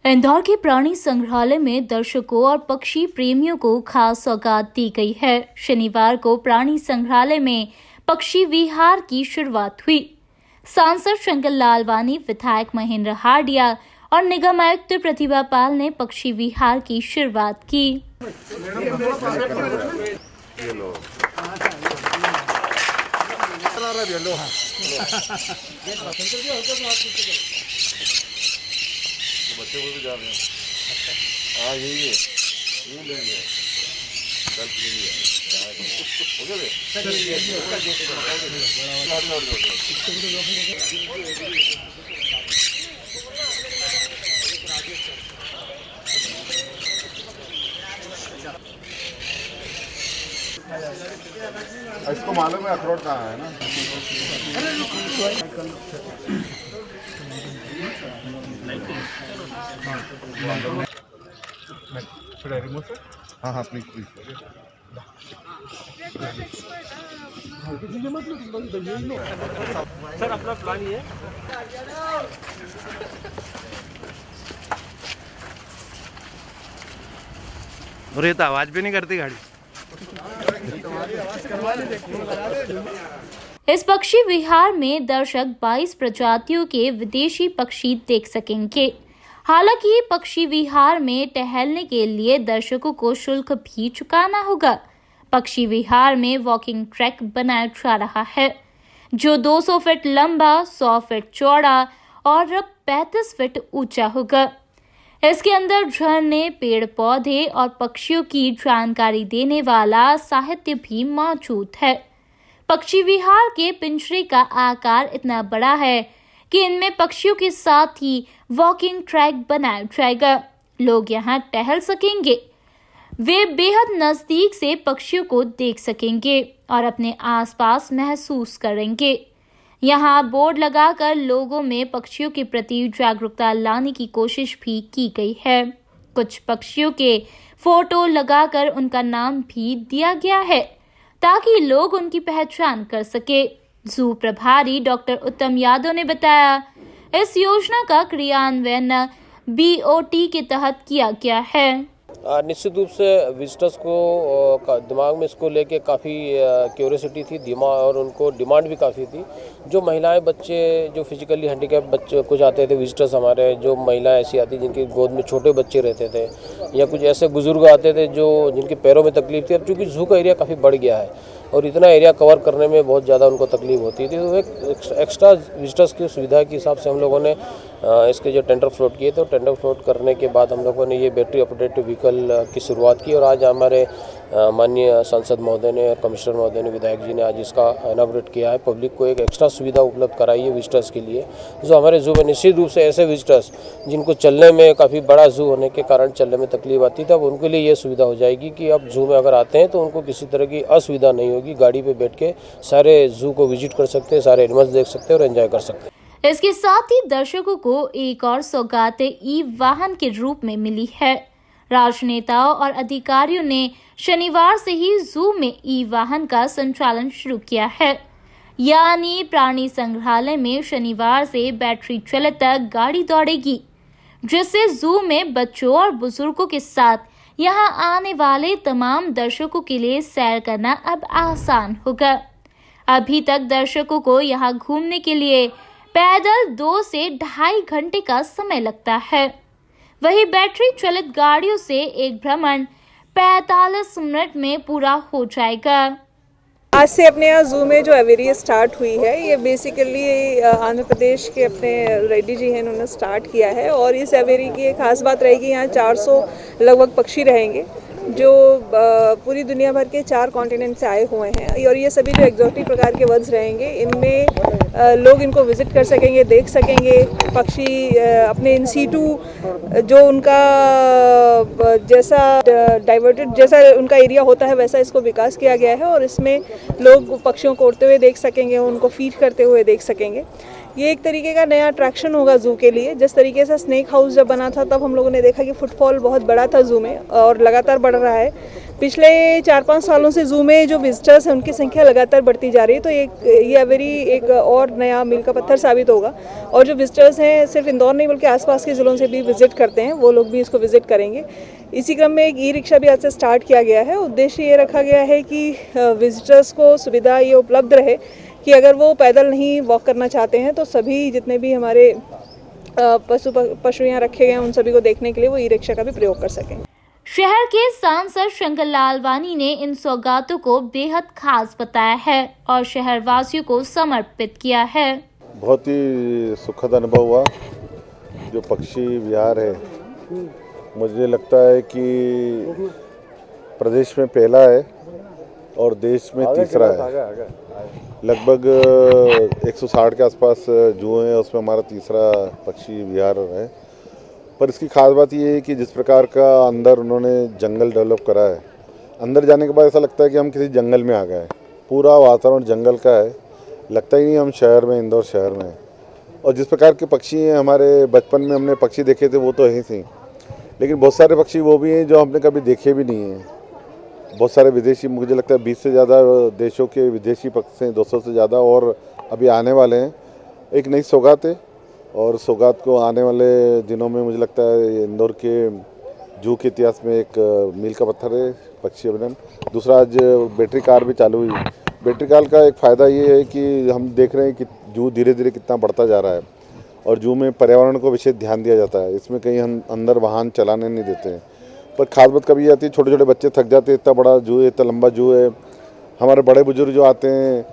इंदौर के प्राणी संग्रहालय में दर्शकों और पक्षी प्रेमियों को खास सौगात दी गई है। शनिवार को प्राणी संग्रहालय में पक्षी विहार की शुरुआत हुई। सांसद शंकर लालवानी, विधायक महेंद्र हार्डिया और निगम आयुक्त प्रतिभा पाल ने पक्षी विहार की शुरुआत की। बच्चे को भी जा रहे हैं। हाँ यही है, यही लेंगे। कल यही है। हो गया बे? इसको मालूम है अखरोट कहाँ है ना? हाँ प्लीज सर अपना प्लान ये है। और ये तो आवाज भी नहीं करती गाड़ी। इस पक्षी विहार में दर्शक 22 प्रजातियों के विदेशी पक्षी देख सकेंगे। हालांकि पक्षी विहार में टहलने के लिए दर्शकों को शुल्क भी चुकाना होगा। पक्षी विहार में वॉकिंग ट्रैक बनाया जा रहा है, जो 200 फीट लंबा, 100 फीट चौड़ा और 35 फीट ऊंचा होगा। इसके अंदर झरने, पेड़ पौधे और पक्षियों की जानकारी देने वाला साहित्य भी मौजूद है। पक्षी विहार के पिंजरे का आकार इतना बड़ा है कि इनमें पक्षियों के साथ ही वॉकिंग ट्रैक बनाया जाएगा। लोग यहाँ टहल सकेंगे। वे बेहद नजदीक से पक्षियों को देख सकेंगे और अपने आसपास महसूस करेंगे। यहाँ बोर्ड लगाकर लोगों में पक्षियों के प्रति जागरूकता लाने की कोशिश भी की गई है। कुछ पक्षियों के फोटो लगाकर उनका नाम भी दिया गया है, ताकि लोग उनकी पहचान कर सके। जू प्रभारी डॉक्टर उत्तम यादव ने बताया, इस योजना का क्रियान्वयन BOT के तहत किया गया है। निश्चित रूप से विजिटर्स को दिमाग में इसको लेके काफ़ी क्यूरियोसिटी थी, दिमाग और उनको डिमांड भी काफ़ी थी। जो महिलाएं, बच्चे, जो फिजिकली हैंडीकैप बच्चे कुछ आते थे विजिटर्स हमारे, जो महिलाएं ऐसी आती जिनकी गोद में छोटे बच्चे रहते थे, या कुछ ऐसे बुजुर्ग आते थे जो जिनके पैरों में तकलीफ थी। अब चूँकि जू का एरिया काफ़ी बढ़ गया है और इतना एरिया कवर करने में बहुत ज़्यादा उनको तकलीफ होती थी, तो एक एक्स्ट्रा विजिटर्स की सुविधा के हिसाब से हम लोगों ने इसके जो टेंडर फ्लोट किए थे, टेंडर फ्लोट करने के बाद हम लोगों ने ये बैटरी ऑपरेटेड व्हीकल की शुरुआत की। और आज हमारे माननीय सांसद महोदय ने, कमिश्नर महोदय ने, विधायक जी ने आज इसका इनॉग्रेट किया है। पब्लिक को एक एक्स्ट्रा सुविधा उपलब्ध कराई है विजिटर्स के लिए, जो हमारे जू में निश्चित रूप से ऐसे विजिटर्स जिनको चलने में, काफ़ी बड़ा जू होने के कारण चलने में तकलीफ आती थी, अब उनके लिए ये सुविधा हो जाएगी कि अब जू में अगर आते हैं तो उनको किसी तरह की असुविधा नहीं होगी। गाड़ी पे बैठ के सारे जू को विजिट कर सकते हैं, सारे एनिमल्स देख सकते हैं और एंजॉय कर सकते हैं। इसके साथ ही दर्शकों को एक और सौगात ई-वाहन के रूप में मिली है। राजनेताओं और अधिकारियों ने शनिवार से ही जू में ई-वाहन का संचालन शुरू किया है, यानी प्राणी संग्रहालय में शनिवार से बैटरी चालित गाड़ी दौड़ेगी, जिससे जू में बच्चों और बुजुर्गों के साथ यहाँ आने वाले तमाम दर्शकों के लिए सैर करना अब आसान होगा। अभी तक दर्शकों को यहाँ घूमने के लिए पैदल 2 से ढाई घंटे का समय लगता है। वहीं बैटरी चालित गाड़ियों से एक भ्रमण 45 मिनट में पूरा हो जाएगा। आज से अपने यहाँ जू में जो एवेरी स्टार्ट हुई है, ये बेसिकली आंध्र प्रदेश के अपने रेड्डी जी हैं, उन्होंने स्टार्ट किया है। और इस एवेरी की एक खास बात रहेगी, यहाँ 400 लगभग पक्षी रहेंगे जो पूरी दुनिया भर के 4 कॉन्टिनेंट से आए हुए हैं। और ये सभी जो एग्जॉटिक प्रकार के बर्ड्स रहेंगे, इनमें लोग इनको विजिट कर सकेंगे, देख सकेंगे। पक्षी अपने इन सीटू जो उनका जैसा डाइवर्टेड जैसा उनका एरिया होता है, वैसा इसको विकास किया गया है। और इसमें लोग पक्षियों को उड़ते हुए देख सकेंगे, उनको फीड करते हुए देख सकेंगे। ये एक तरीके का नया अट्रैक्शन होगा ज़ू के लिए। जिस तरीके से स्नेक हाउस जब बना था तब हम लोगों ने देखा कि फुटफॉल बहुत बड़ा था ज़ू में और लगातार बढ़ रहा है। पिछले 4-5 सालों से ज़ू में जो विजिटर्स हैं उनकी संख्या लगातार बढ़ती जा रही है, तो ये एवेरी एक और नया मील का पत्थर साबित होगा। और जो विजिटर्स हैं सिर्फ इंदौर नहीं बल्कि आसपास के ज़िलों से भी विजिट करते हैं, वो लोग भी इसको विजिट करेंगे। इसी क्रम में एक ई रिक्शा भी आज से स्टार्ट किया गया है। उद्देश्य ये रखा गया है कि विजिटर्स को सुविधा ये उपलब्ध रहे कि अगर वो पैदल नहीं वॉक करना चाहते हैं तो सभी जितने भी हमारे पशु यहाँ रखे गए हैं उन सभी को देखने के लिए वो ई रिक्शा का भी प्रयोग कर सकें। शहर के सांसद शंकर लालवानी ने इन सौगातों को बेहद खास बताया है और शहरवासियों को समर्पित किया है। बहुत ही सुखद अनुभव हुआ। जो पक्षी विहार है मुझे लगता है कि प्रदेश में पहला है और देश में तीसरा है। लगभग 160 के आसपास जू हैं, उसमें हमारा तीसरा पक्षी विहार है। पर इसकी खास बात ये है कि जिस प्रकार का अंदर उन्होंने जंगल डेवलप करा है, अंदर जाने के बाद ऐसा लगता है कि हम किसी जंगल में आ गए। पूरा वातावरण जंगल का है, लगता ही नहीं हम शहर में, इंदौर शहर में। और जिस प्रकार के पक्षी हैं, हमारे बचपन में हमने पक्षी देखे थे वो तो यहीं थे, लेकिन बहुत सारे पक्षी वो भी हैं जो हमने कभी देखे भी नहीं हैं। बहुत सारे विदेशी, मुझे लगता है 20 से ज़्यादा देशों के विदेशी पक्षी हैं, 200 से ज़्यादा और अभी आने वाले हैं। एक नई सौगात है और सौगात को आने वाले दिनों में मुझे लगता है इंदौर के जू के इतिहास में एक मील का पत्थर है पक्षी अभियान। दूसरा, आज बैटरी कार भी चालू हुई। बैटरी कार का एक फ़ायदा ये है कि हम देख रहे हैं कि जू धीरे धीरे कितना बढ़ता जा रहा है और जू में पर्यावरण को विशेष ध्यान दिया जाता है। इसमें कहीं हम अंदर वाहन चलाने नहीं देते हैं। पर खास बात कभी आती है, छोटे छोटे बच्चे थक जाते हैं, इतना बड़ा जू है, इतना लंबा जू है। हमारे बड़े बुजुर्ग जो आते हैं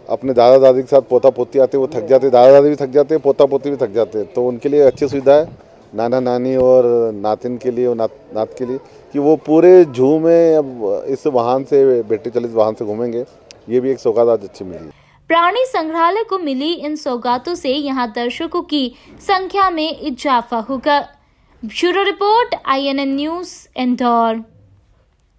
अपने दादा दादी के साथ, पोता पोती आते हैं, वो थक जाते हैं, दादा दादी भी थक जाते हैं, पोता पोती भी थक जाते हैं। तो उनके लिए अच्छी सुविधा है, नाना नानी और नातिन के लिए और नात के लिए, कि वो पूरे जू में अब इस वाहन से, बैटरी चालित वाहन से घूमेंगे। ये भी एक सौगात आज अच्छी मिली है। प्राणी संग्रहालय को मिली इन सौगातों से यहाँ दर्शकों की संख्या में इजाफा होगा। Bureau report, INN news, Indore.